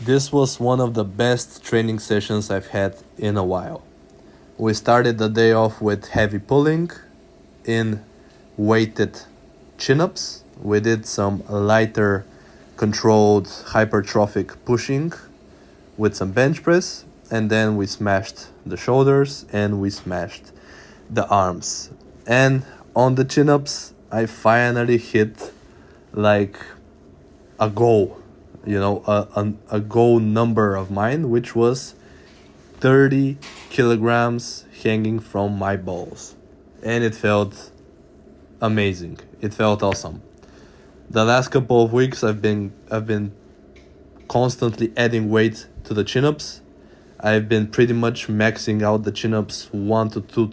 This was one of the best training sessions I've had in a while. We started the day off with heavy pulling in weighted chin-ups. We did some lighter controlled hypertrophic pushing with some bench press, and then we smashed the shoulders and we smashed the arms. And on the chin-ups, I finally hit like a goal, a goal number of mine, which was 30 kilograms hanging from my balls. And it felt amazing. It felt awesome. The last couple of weeks I've been constantly adding weight to the chin-ups. I've been pretty much maxing out the chin-ups one to two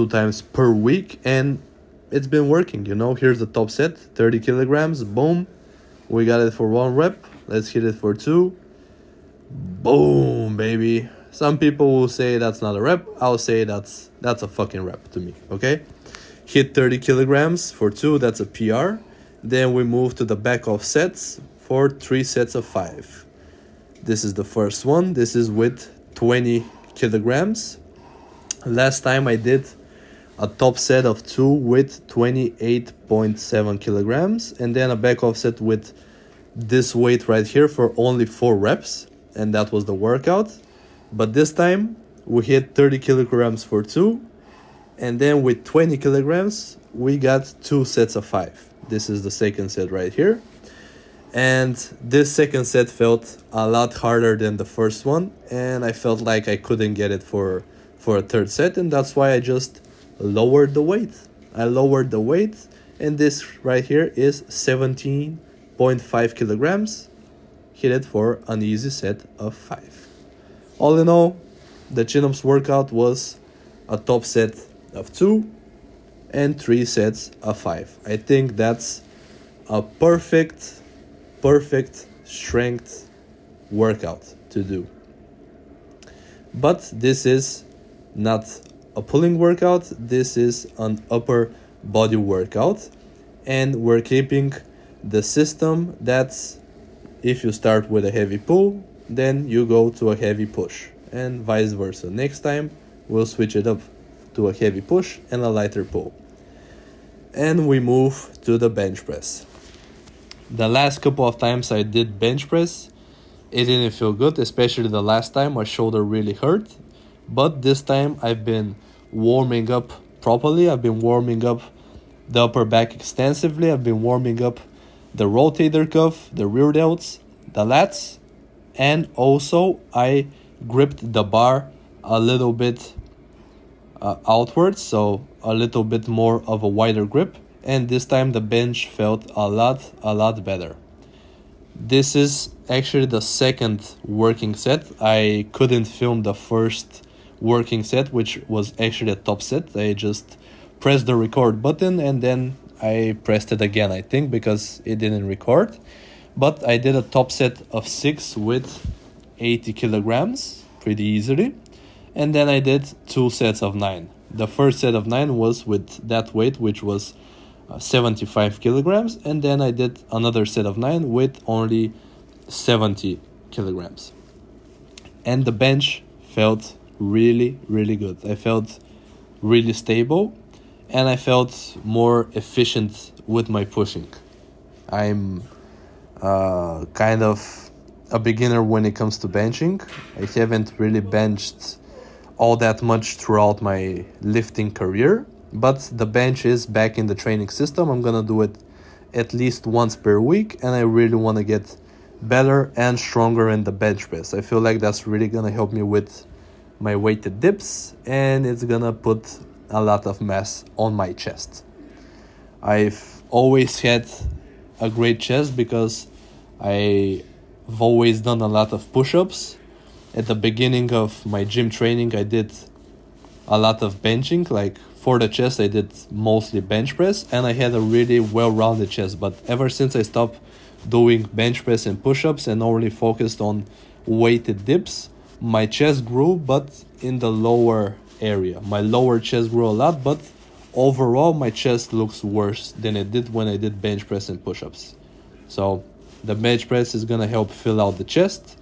times per week, and it's been working. Here's the top set, 30 kilograms, boom. We got it for 1 rep. Let's hit it for 2. Boom, baby. Some people will say that's not a rep. I'll say that's a fucking rep to me, okay? Hit 30 kilograms for 2, that's a PR. Then we move to the back of sets for 3 sets of 5. This is the first one. This is with 20 kilograms. Last time I did a top set of 2 with 28.7 kilograms, and then a back offset with this weight right here for only 4 reps, and that was the workout. But this time we hit 30 kilograms for 2, and then with 20 kilograms we got 2 sets of 5. This is the second set right here, and this second set felt a lot harder than the first one, and I felt like I couldn't get it for a third set, and that's why I just lowered the weight. And this right here is 17.5 kilograms. Hit it for an easy set of 5. All in all, the chin-ups workout was a top set of 2 and 3 sets of 5. I think that's a perfect strength workout to do. But this is not a pulling workout, this is an upper body workout, and we're keeping the system that's if you start with a heavy pull, then you go to a heavy push, and vice versa. Next time we'll switch it up to a heavy push and a lighter pull. And we move to the bench press. The last couple of times I did bench press, it didn't feel good, especially the last time my shoulder really hurt. But this time I've been warming up properly. I've been warming up the upper back extensively. I've been warming up the rotator cuff, the rear delts, the lats, and also I gripped the bar a little bit outwards, so a little bit more of a wider grip. And this time the bench felt a lot better. This is actually the second working set. I couldn't film the first working set, which was actually a top set. I just pressed the record button and then I pressed it again, I think, because it didn't record. But I did a top set of 6 with 80 kilograms pretty easily. And then I did 2 sets of 9. The first set of 9 was with that weight, which was 75 kilograms. And then I did another set of 9 with only 70 kilograms. And the bench felt really good. I felt really stable, and I felt more efficient with my pushing. I'm kind of a beginner when it comes to benching. I haven't really benched all that much throughout my lifting career, but the bench is back in the training system. I'm gonna do it at least once per week, and I really want to get better and stronger in the bench press. I feel like that's really gonna help me with my weighted dips, and it's gonna put a lot of mass on my chest. I've always had a great chest because I've always done a lot of push-ups. At the beginning of my gym training, I did a lot of benching. Like for the chest, I did mostly bench press, and I had a really well-rounded chest. But ever since I stopped doing bench press and push-ups and only focused on weighted dips, my chest grew, but in the lower area. My lower chest grew a lot, but overall my chest looks worse than it did when I did bench press and push-ups. So The bench press is gonna help fill out the chest,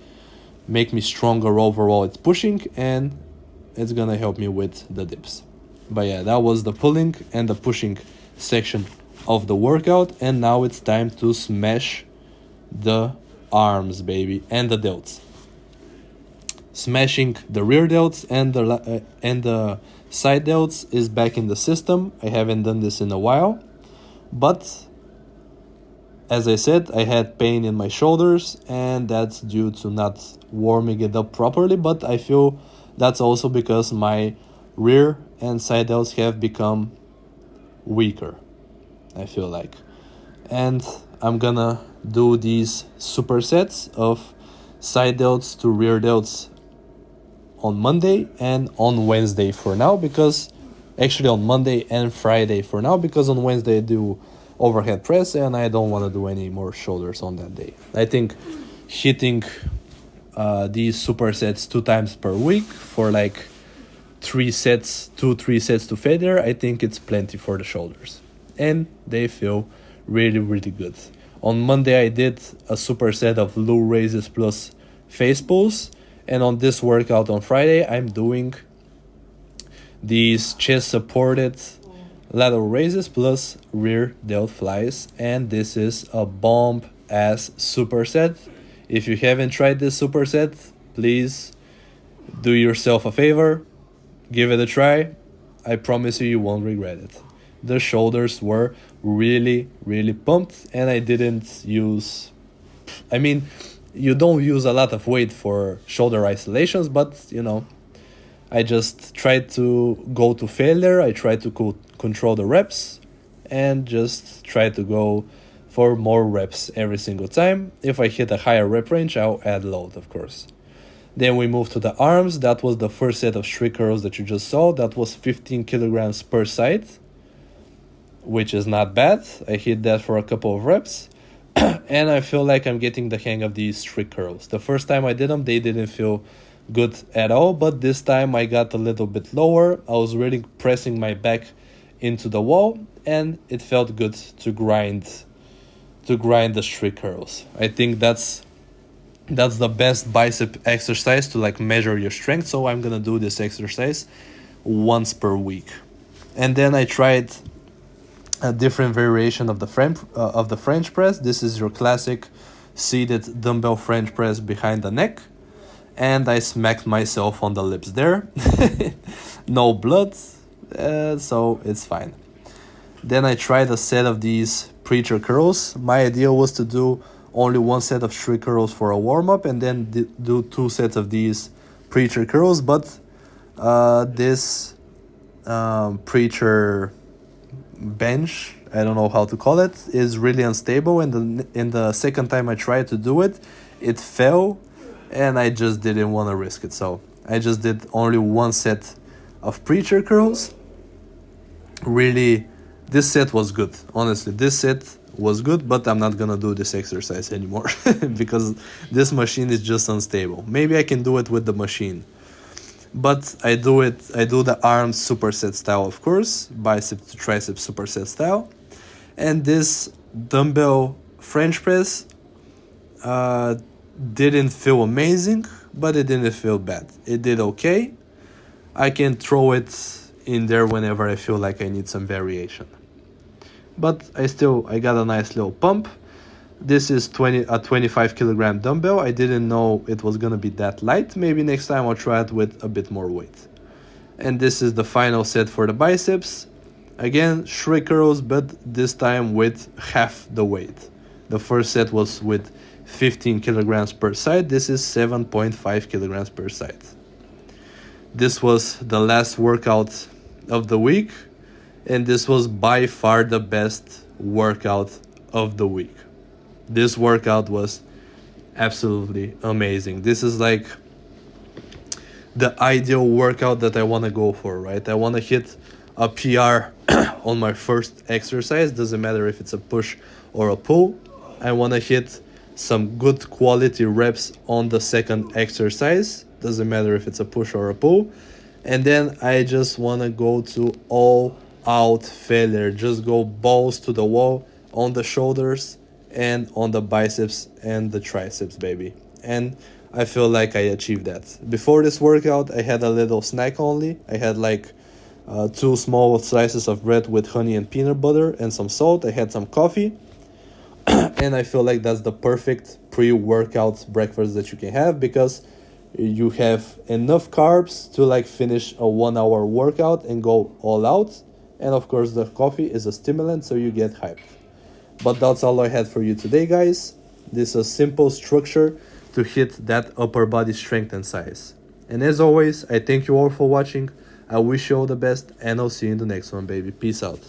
make me stronger overall at pushing, and it's gonna help me with the dips. But yeah, that was the pulling and the pushing section of the workout, and now it's time to smash the arms, baby, and the delts. Smashing the rear delts and the side delts is back in the system. I haven't done this in a while, but as I said, I had pain in my shoulders, and that's due to not warming it up properly, but I feel that's also because my rear and side delts have become weaker, I feel like. And I'm gonna do these supersets of side delts to rear delts on Monday and on Wednesday for now, because actually on Monday and Friday for now, because on Wednesday I do overhead press and I don't want to do any more shoulders on that day. I think hitting these supersets 2 times per week for like 3 sets to failure, I think it's plenty for the shoulders, and they feel really, really good. On Monday I did a superset of low raises plus face pulls, and on this workout on Friday I'm doing these chest supported lateral raises plus rear delt flies, and this is a bomb ass superset. If you haven't tried this superset, please do yourself a favor, give it a try. I promise you won't regret it. The shoulders were really, really pumped, and I didn't use, I mean, you don't use a lot of weight for shoulder isolations, but you know, I just tried to go to failure. I tried to control the reps and just try to go for more reps every single time. If I hit a higher rep range, I'll add load, of course. Then we moved to the arms. That was the first set of strict curls that you just saw. That was 15 kilograms per side, which is not bad. I hit that for a couple of reps. And I feel like I'm getting the hang of these strict curls. The first time I did them, they didn't feel good at all, but this time I got a little bit lower. I was really pressing my back into the wall, and it felt good to grind the strict curls. I think that's the best bicep exercise to like measure your strength, so I'm gonna do this exercise once per week. And then I tried a different variation of the French press. This is your classic seated dumbbell French press behind the neck, and I smacked myself on the lips there. No blood, so it's fine. Then I tried a set of these preacher curls. My idea was to do only 1 set of strict curls for a warm-up, and then do 2 sets of these preacher curls, but this preacher bench, I don't know how to call it, is really unstable, and in the second time I tried to do it, it fell, and I just didn't want to risk it, so I just did only 1 set of preacher curls. Really, this set was good. Honestly, this set was good, but I'm not gonna do this exercise anymore because this machine is just unstable. Maybe I can do it with the machine, but I do the arm superset style, of course, bicep to tricep superset style. And this dumbbell French press didn't feel amazing, but it didn't feel bad. It did okay. I can throw it in there whenever I feel like I need some variation. But I got a nice little pump. This is a 25 kilogram dumbbell. I didn't know it was gonna be that light. Maybe next time I'll try it with a bit more weight. And this is the final set for the biceps. Again, strict curls, but this time with half the weight. The first set was with 15 kilograms per side. This is 7.5 kilograms per side. This was the last workout of the week, and this was by far the best workout of the week. This workout was absolutely amazing. This is like the ideal workout that I want to go for, right? I want to hit a PR on my first exercise. Doesn't matter if it's a push or a pull. I want to hit some good quality reps on the second exercise. Doesn't matter if it's a push or a pull. And then I just want to go to all out failure. Just go balls to the wall on the shoulders and on the biceps and the triceps, baby. And I feel like I achieved that. Before this workout, I had a little snack only. I had like 2 small slices of bread with honey and peanut butter and some salt. I had some coffee. And I feel like that's the perfect pre-workout breakfast that you can have, because you have enough carbs to like finish a 1 hour workout and go all out. And of course the coffee is a stimulant, so you get hyped. But that's all I had for you today, guys. This is a simple structure to hit that upper body strength and size. And as always, I thank you all for watching. I wish you all the best, and I'll see you in the next one, baby. Peace out.